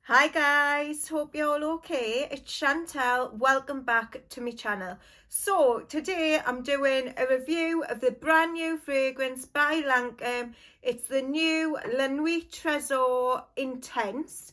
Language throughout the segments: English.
Hi guys, hope you're all okay. It's Chantel, welcome back to my channel. So today I'm doing a review of the brand new fragrance by Lancome. It's the new La Nuit Tresor Intense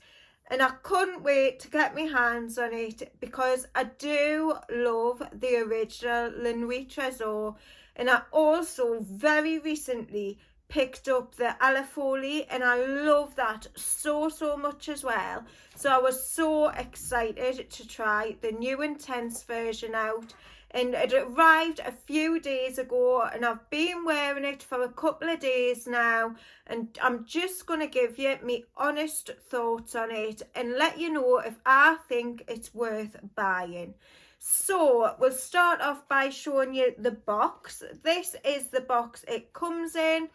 and I couldn't wait to get my hands on it because I do love the original La Nuit Tresor, and I also very recently picked up the Alafoli and I love that so much as well. So I was so excited to try the new Intense version out, and it arrived a few days ago and I've been wearing it for a couple of days now, and I'm just going to give you my honest thoughts on it and let you know if I think it's worth buying. So we'll start off by showing you the box. This is the box it comes in.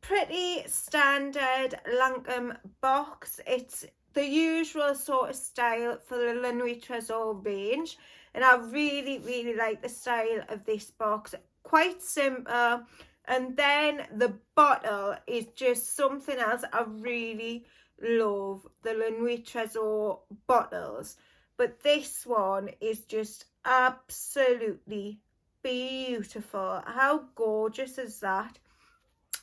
Pretty standard Lancome box. It's the usual sort of style for the La Nuit Tresor range, and I really like the style of this box. Quite simple, and then the bottle is just something else. I really love the La Nuit Tresor bottles, but this one is just absolutely beautiful. How gorgeous is that?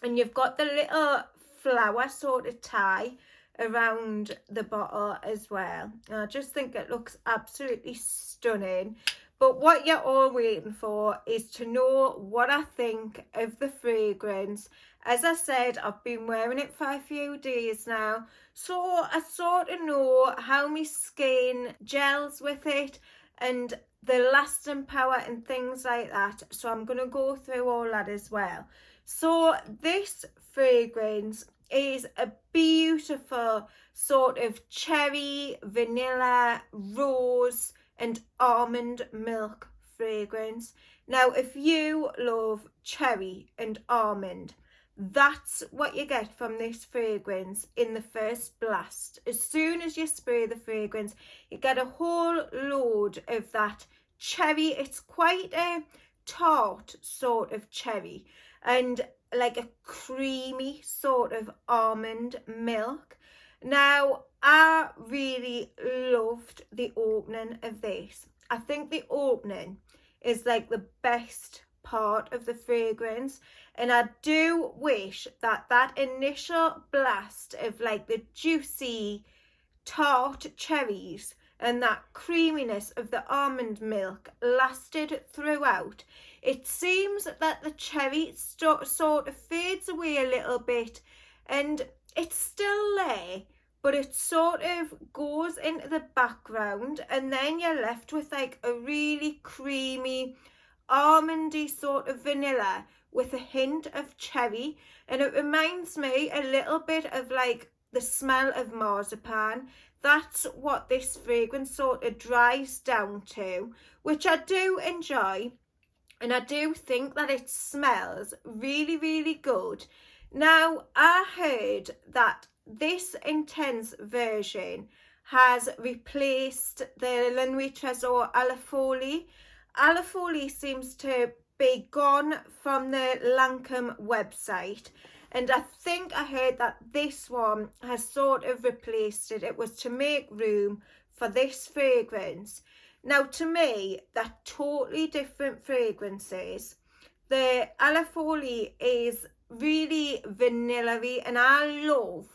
And you've got the little flower sort of tie around the bottle as well. And I just think it looks absolutely stunning. But what you're all waiting for is to know what I think of the fragrance. As I said, I've been wearing it for a few days now, so I sort of know how my skin gels with it and the lasting power and things like that. So I'm going to go through all that as well. So this fragrance is a beautiful sort of cherry, vanilla, rose and almond milk fragrance. Now, if you love cherry and almond, that's what you get from this fragrance in the first blast. As soon as you spray the fragrance, you get a whole load of that cherry. It's quite a tart sort of cherry and like a creamy sort of almond milk. Now, I really loved the opening of this. I think the opening is like the best part of the fragrance, and I do wish that that initial blast of like the juicy tart cherries and that creaminess of the almond milk lasted throughout. It seems that the cherry sort of fades away a little bit and it's still there, but it sort of goes into the background, and then you're left with like a really creamy almondy sort of vanilla with a hint of cherry, and it reminds me a little bit of like the smell of marzipan. That's what this fragrance sort of dries down to, which I do enjoy, and I do think that it smells really good. Now, I heard that this intense version has replaced the La Nuit Tresor Alafoli. Alafoli seems to be gone from the Lancome website, and I think I heard that this one has sort of replaced it. It was to make room for this fragrance. Now, to me, they're totally different fragrances. The Alafoli is really vanilla-y, and I love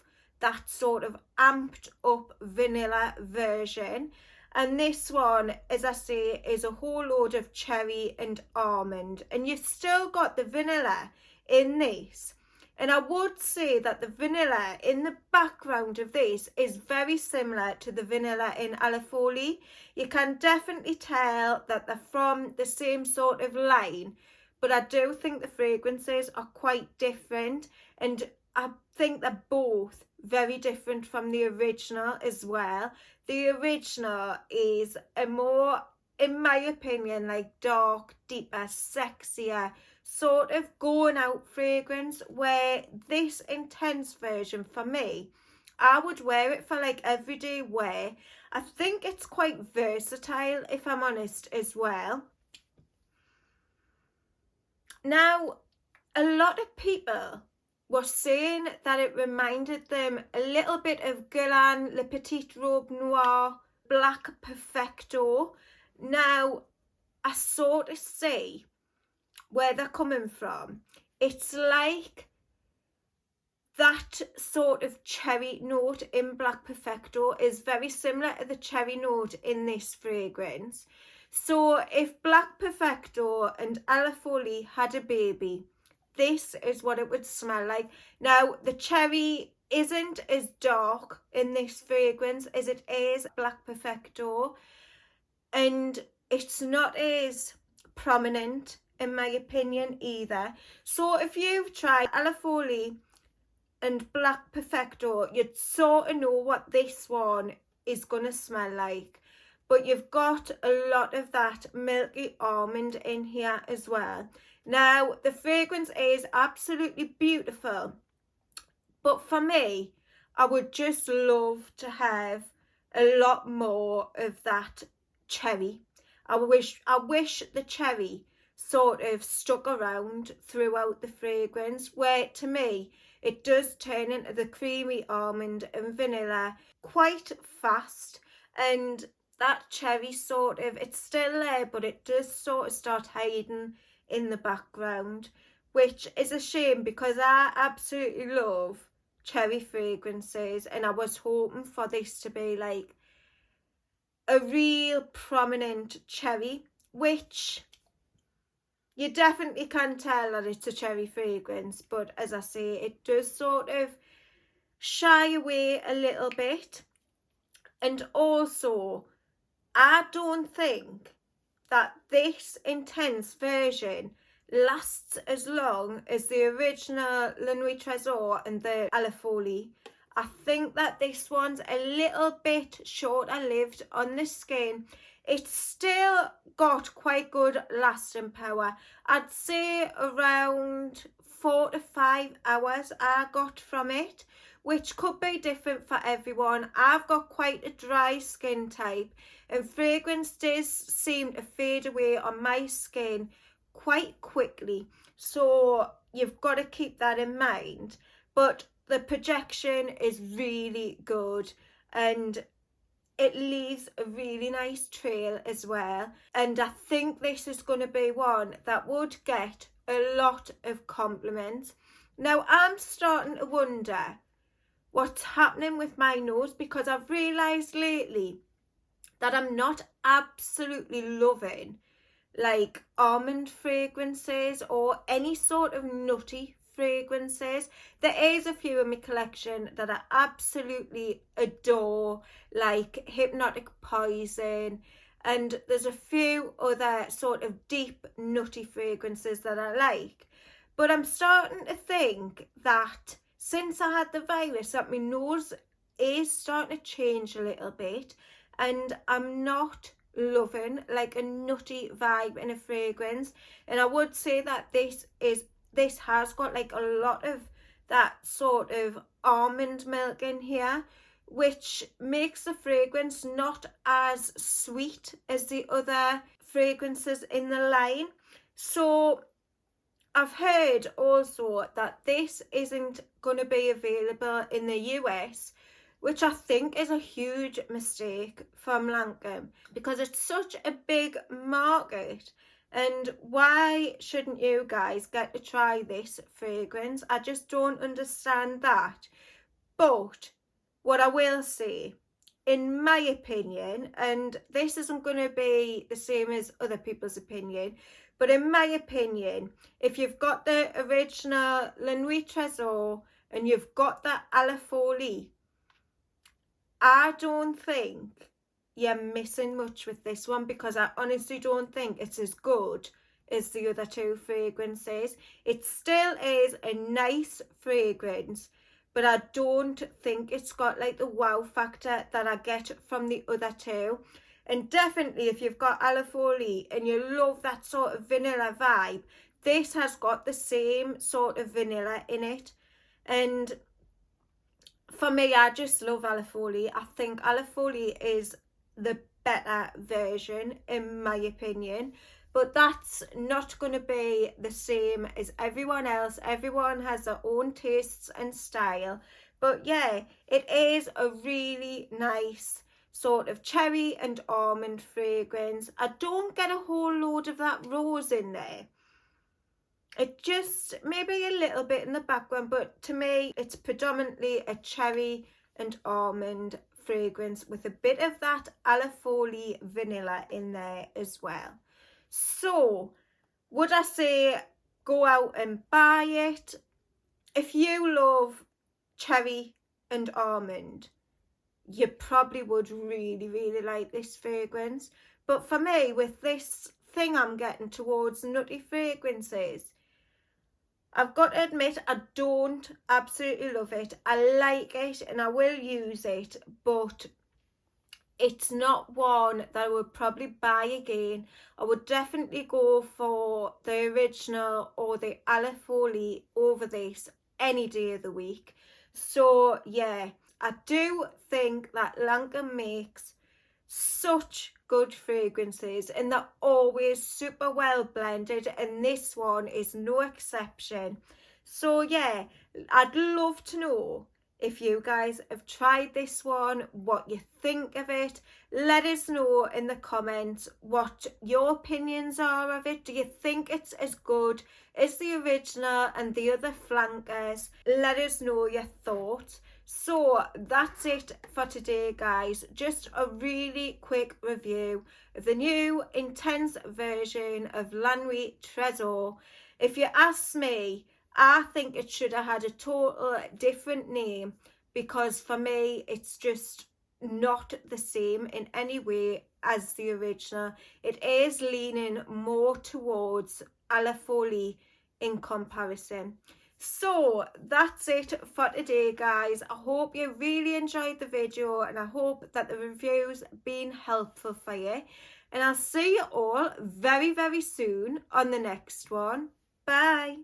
that sort of amped up vanilla version. And this one, as I say, is a whole load of cherry and almond, and you've still got the vanilla in this. And I would say that the vanilla in the background of this is very similar to the vanilla in Alafoli. You can definitely tell that they're from the same sort of line, but I do think the fragrances are quite different, and I think they're both very different from the original as well. The original is a more, in my opinion, like dark, deeper, sexier sort of going out fragrance, where this intense version, for me, I would wear it for like everyday wear. I think it's quite versatile, if I'm honest, as well. Now, a lot of people was saying that it reminded them a little bit of Guerlain Le Petit Robe Noir Black Perfecto. Now, I sort of see where they're coming from. It's like that sort of cherry note in Black Perfecto is very similar to the cherry note in this fragrance. So if Black Perfecto and Ala Folie had a baby, this is what it would smell like. Now, the cherry isn't as dark in this fragrance as it is Black Perfecto, and it's not as prominent in my opinion either. So if you've tried Ala Folie and Black Perfecto, you'd sort of know what this one is going to smell like. But you've got a lot of that milky almond in here as well. Now, the fragrance is absolutely beautiful. But for me, I would just love to have a lot more of that cherry. I wish the cherry sort of stuck around throughout the fragrance, where to me, it does turn into the creamy almond and vanilla quite fast, and that cherry sort of, it's still there, but it does sort of start hiding in the background, which is a shame because I absolutely love cherry fragrances, and I was hoping for this to be like a real prominent cherry, which you definitely can tell that it's a cherry fragrance, but as I say, it does sort of shy away a little bit. And also, I don't think that this intense version lasts as long as the original La Nuit Tresor and the Ala Folie. I think that this one's a little bit shorter lived on the skin. It's still got quite good lasting power. I'd say around 4 to 5 hours I got from it, which could be different for everyone. I've got quite a dry skin type, and fragrance does seem to fade away on my skin quite quickly, so you've got to keep that in mind. But the projection is really good, and it leaves a really nice trail as well, and I think this is going to be one that would get a lot of compliments. Now, I'm starting to wonder what's happening with my nose, because I've realised lately that I'm not absolutely loving like almond fragrances or any sort of nutty fragrances. There is a few in my collection that I absolutely adore, like Hypnotic Poison, and there's a few other sort of deep nutty fragrances that I like. But I'm starting to think that since I had the virus, that my nose is starting to change a little bit, and I'm not loving like a nutty vibe in a fragrance. And I would say that this has got like a lot of that sort of almond milk in here, which makes the fragrance not as sweet as the other fragrances in the line. So I've heard also that this isn't going to be available in the US, which I think is a huge mistake from Lancome, because it's such a big market. And why shouldn't you guys get to try this fragrance? I just don't understand that. But what I will say, in my opinion, and this isn't going to be the same as other people's opinion, but in my opinion, if you've got the original La Nuit Tresor and you've got the Ala Folie, I don't think you're missing much with this one, because I honestly don't think it's as good as the other two fragrances. It still is a nice fragrance, but I don't think it's got like the wow factor that I get from the other two. And definitely if you've got Ala Folie and you love that sort of vanilla vibe, this has got the same sort of vanilla in it. And for me, I just love Ala Folie. I think Ala Folie is the better version in my opinion. but that's not going to be the same as everyone else. Everyone has their own tastes and style, but yeah, it is a really nice sort of cherry and almond fragrance. I don't get a whole load of that rose in there. It just maybe a little bit in the background, but to me it's predominantly a cherry and almond fragrance with a bit of that alifoli vanilla in there as well. So would I say go out and buy it? If you love cherry and almond, you probably would really like this fragrance. But for me, with this thing I'm getting towards nutty fragrances, I've got to admit I don't absolutely love it. I like it and I will use it, but it's not one that I would probably buy again. I would definitely go for the original or the alifoli over this any day of the week. So yeah, I do think that Lancome makes such good fragrances and they're always super well blended, and this one is no exception. So yeah, I'd love to know if you guys have tried this one, what you think of it. Let us know in the comments what your opinions are of it. Do you think it's as good as the original and the other flankers? Let us know your thoughts. So that's it for today, guys. Just a really quick review of the new intense version of La Nuit Tresor. If you ask me, I think it should have had a total different name, because for me it's just not the same in any way as the original. It is leaning more towards alifoli in comparison. So that's it for today, guys. I hope you really enjoyed the video and I hope that the review's been helpful for you, and I'll see you all very soon on the next one. Bye.